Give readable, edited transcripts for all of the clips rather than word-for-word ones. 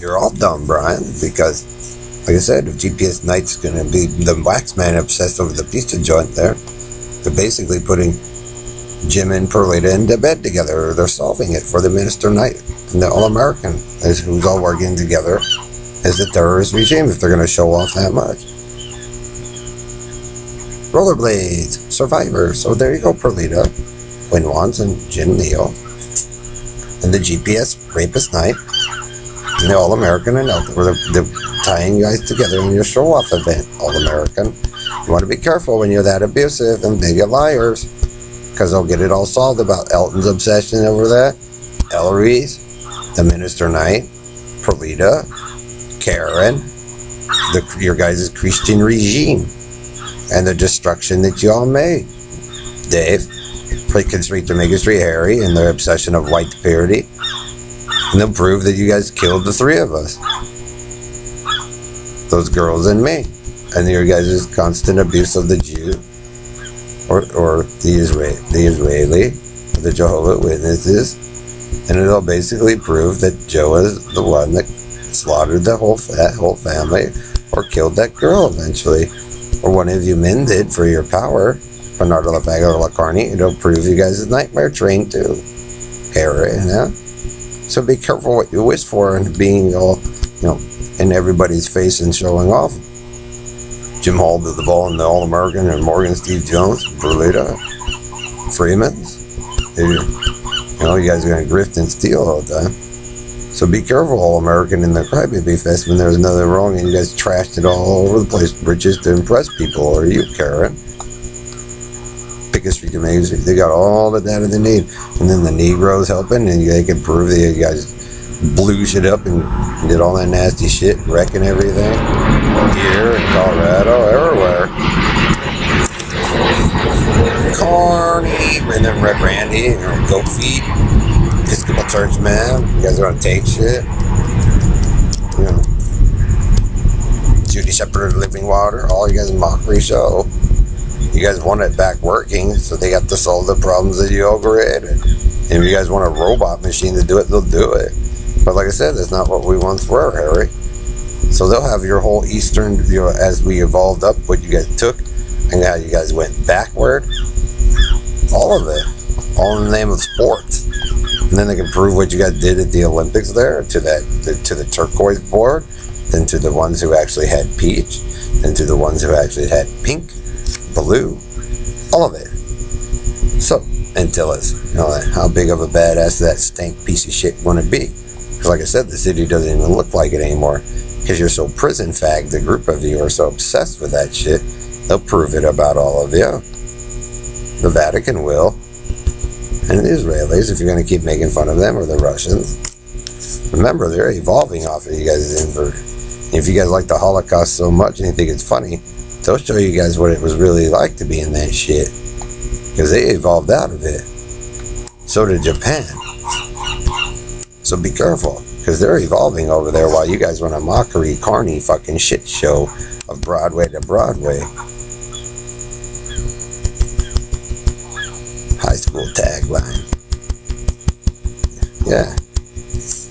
you're all dumb, Brian, because, like I said, if GPS Knight's going to be the Waxman obsessed over the pizza joint there, they're basically putting Jim and Perlita into bed together. They're solving it for the Minister Knight and the All-American, who's all working together as the terrorist regime if they're going to show off that much. Rollerblades, Survivor. So there you go, Perlita, Quinn Wands, and Jim Neal, and the GPS Rapist Knight, and the All-American, and they're tying you guys together in your show-off event, All-American. You want to be careful when you're that abusive and big liars, because they'll get it all solved about Elton's obsession over that, Ellery's, the Minister Knight, Perlita, Karen, your guys' Christian regime, and the destruction that you all made. Dave, Plinkett Street to Maker Street Harry, and their obsession of white purity, and they'll prove that you guys killed the three of us, those girls and me, and your guys' constant abuse of the Jew, or the Israeli, or the Jehovah's Witnesses, and it'll basically prove that Joe is the one that slaughtered that whole family, or killed that girl eventually, or one of you men did for your power, Bernardo LaFago or LaCarney. It'll prove you guys' nightmare train too, Harry, you know? So be careful what you wish for and being all, in everybody's face and showing off. Jim Hall did the ball in the All-American, and Morgan, Steve Jones, Perlita, Freeman's. You guys are going to grift and steal all the time. So be careful, All-American, in the Crybaby Fest when there's nothing wrong and you guys trashed it all over the place, just to impress people, or you, Karen. Pickett Street to Main Street, they got all the data they need. And then the Negroes helping, and they can prove that you guys blew shit up and did all that nasty shit, wrecking everything. Here in Colorado, everywhere. Carney, and then Red Randy, Goat Feet, Episcopal Church, man. You guys are gonna take shit. Judy Shepherd, Living Water, all you guys in mockery show. You guys want it back working, so they have to solve the problems that you all created. And if you guys want a robot machine to do it, they'll do it. But like I said, that's not what we once were, Harry. So they'll have your whole Eastern, as we evolved up, what you guys took, and how you guys went backward. All of it. All in the name of sports. And then they can prove what you guys did at the Olympics there, to the turquoise board, then to the ones who actually had peach, then to the ones who actually had pink, blue, all of it. So, and tell us, how big of a badass that stank piece of shit want to be. Because like I said, the city doesn't even look like it anymore. Because you're so prison fagged, the group of you are so obsessed with that shit, they'll prove it about all of you. The Vatican will. And the Israelis, if you're going to keep making fun of them, or the Russians. Remember, they're evolving off of you guys' invert. If you guys like the Holocaust so much and you think it's funny, they'll show you guys what it was really like to be in that shit. Because they evolved out of it. So did Japan. So be careful, because they're evolving over there while you guys run a mockery, carny fucking shit show of Broadway to Broadway. High school tagline. Yeah.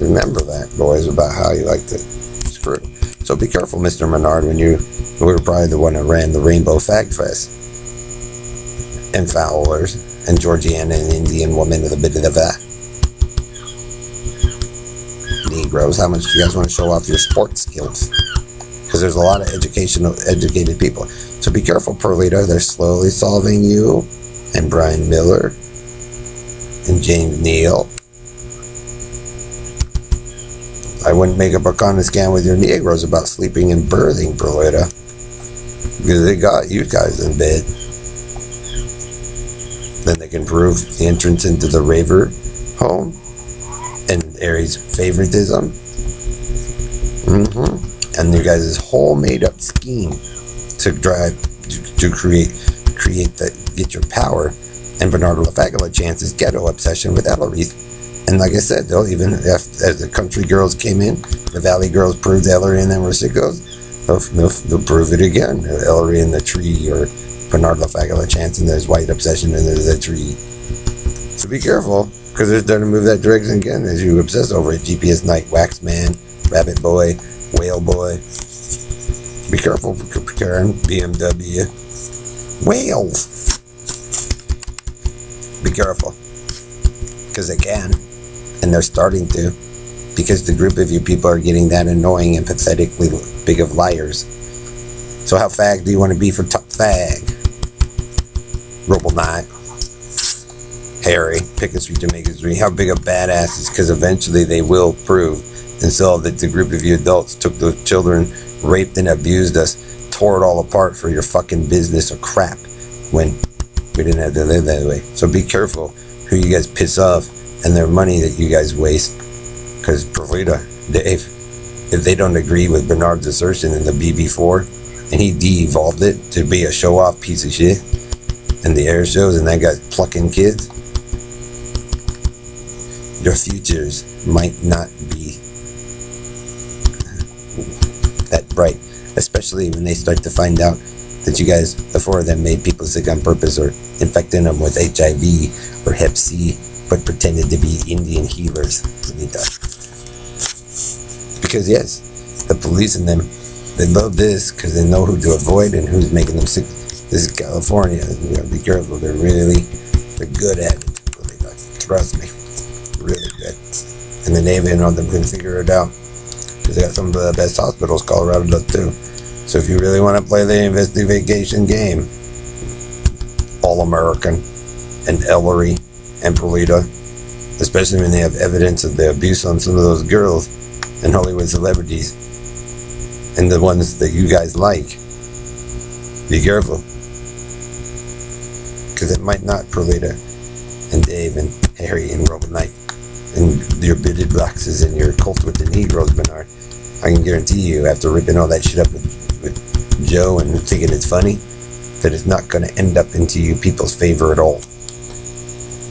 Remember that, boys, about how you like to screw. So be careful, Mr. Menard, when you were probably the one that ran the Rainbow Fag Fest. And Fowlers, and Georgiana and Indian woman with a bit of that. Negroes, how much do you guys want to show off your sports skills? Because there's a lot of educated people. So be careful, Perlita. They're slowly solving you, and Brian Miller, and James Neal. I wouldn't make a Bacana scan with your Negroes about sleeping and birthing, Perlita. Because they got you guys in bed. Then they can prove the entrance into the Raver home and Aries' favoritism. And you guys' whole made-up scheme to get your power, and Bernardo LaFagola chance's ghetto obsession with Ellery. And like I said, they'll even, as the country girls came in, the Valley girls proved Ellery and them were sickos, they'll prove it again. Ellery in the tree, or Bernardo LaFagola chance and his white obsession and there's a tree. So be careful, because they're starting to move that direction again as you obsess over it. GPS Knight, Waxman, Rabbit Boy, Whale Boy. Be careful, Karen, BMW. Whales. Be careful. Because they can. And they're starting to. Because the group of you people are getting that annoying and pathetically big of liars. So how fag do you want to be for top fag? Robo Knight. Harry, Pickett Street, Jamaica Street. How big of badasses? Because eventually they will prove and saw that the group of you adults took those children, raped and abused us, tore it all apart for your fucking business or crap when we didn't have to live that way. So be careful who you guys piss off and their money that you guys waste. Because Provida, Dave, if they don't agree with Bernard's assertion in the BB4 and he de-evolved it to be a show-off piece of shit and the air shows and that guy's plucking kids, your futures might not be that bright, especially when they start to find out that you guys, the four of them, made people sick on purpose or infecting them with HIV or Hep C, but pretended to be Indian healers. Because yes, the police and them, they love this because they know who to avoid and who's making them sick. This is California. You gotta be careful. They're good at it. Trust me. Really good. And the Navy and all them can figure it out. Because they got some of the best hospitals Colorado does too. So if you really want to play the investigation game, All American and Ellery and Polita, especially when they have evidence of the abuse on some of those girls and Hollywood celebrities and the ones that you guys like, be careful. Because it might not Polita and Dave and Harry and Robin Knight and your beaded boxes and your cult with the Negroes, Bernard. I can guarantee you, after ripping all that shit up with Joe and thinking it's funny, that it's not going to end up into you people's favor at all.